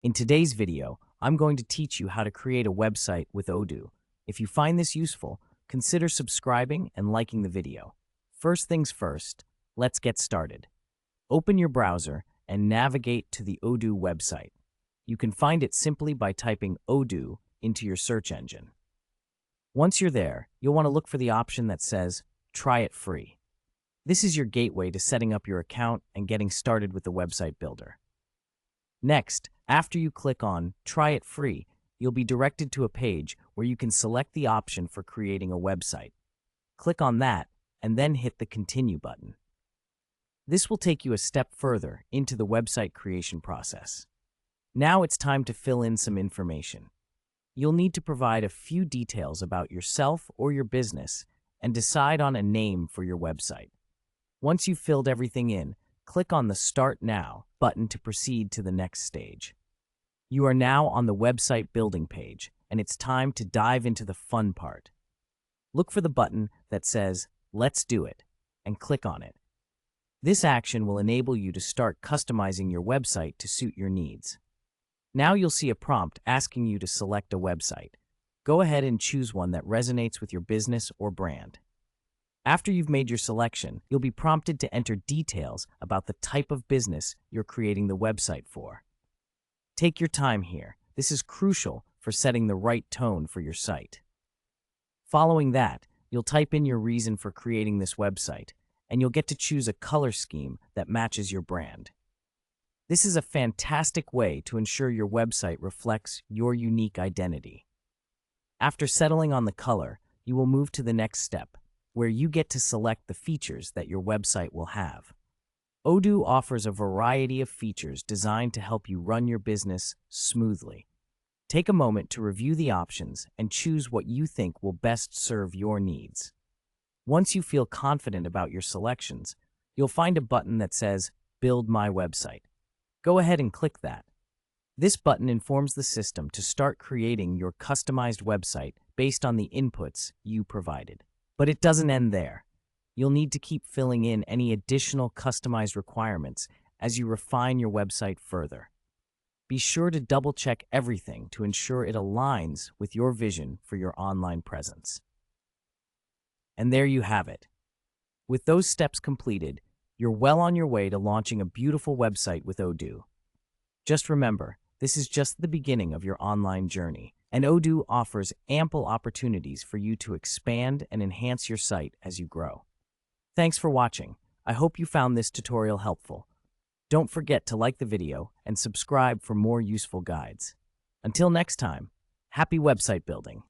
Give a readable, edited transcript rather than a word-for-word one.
In today's video, I'm going to teach you how to create a website with Odoo. If you find this useful, consider subscribing and liking the video. First things first, let's get started. Open your browser and navigate to the Odoo website. You can find it simply by typing Odoo into your search engine. Once you're there, you'll want to look for the option that says, Try it free. This is your gateway to setting up your account and getting started with the website builder. Next, after you click on Try It Free, you'll be directed to a page where you can select the option for creating a website. Click on that, and then hit the Continue button. This will take you a step further into the website creation process. Now it's time to fill in some information. You'll need to provide a few details about yourself or your business and decide on a name for your website. Once you've filled everything in, click on the Start Now button to proceed to the next stage. You are now on the website building page, and it's time to dive into the fun part. Look for the button that says, Let's do it, and click on it. This action will enable you to start customizing your website to suit your needs. Now you'll see a prompt asking you to select a website. Go ahead and choose one that resonates with your business or brand. After you've made your selection, you'll be prompted to enter details about the type of business you're creating the website for. Take your time here. This is crucial for setting the right tone for your site. Following that, you'll type in your reason for creating this website, and you'll get to choose a color scheme that matches your brand. This is a fantastic way to ensure your website reflects your unique identity. After settling on the color, you will move to the next step, where you get to select the features that your website will have. Odoo offers a variety of features designed to help you run your business smoothly. Take a moment to review the options and choose what you think will best serve your needs. Once you feel confident about your selections, you'll find a button that says, Build My Website. Go ahead and click that. This button informs the system to start creating your customized website based on the inputs you provided. But it doesn't end there. You'll need to keep filling in any additional customized requirements as you refine your website further. Be sure to double-check everything to ensure it aligns with your vision for your online presence. And there you have it. With those steps completed, you're well on your way to launching a beautiful website with Odoo. Just remember, this is just the beginning of your online journey, and Odoo offers ample opportunities for you to expand and enhance your site as you grow. Thanks for watching. I hope you found this tutorial helpful. Don't forget to like the video and subscribe for more useful guides. Until next time, happy website building!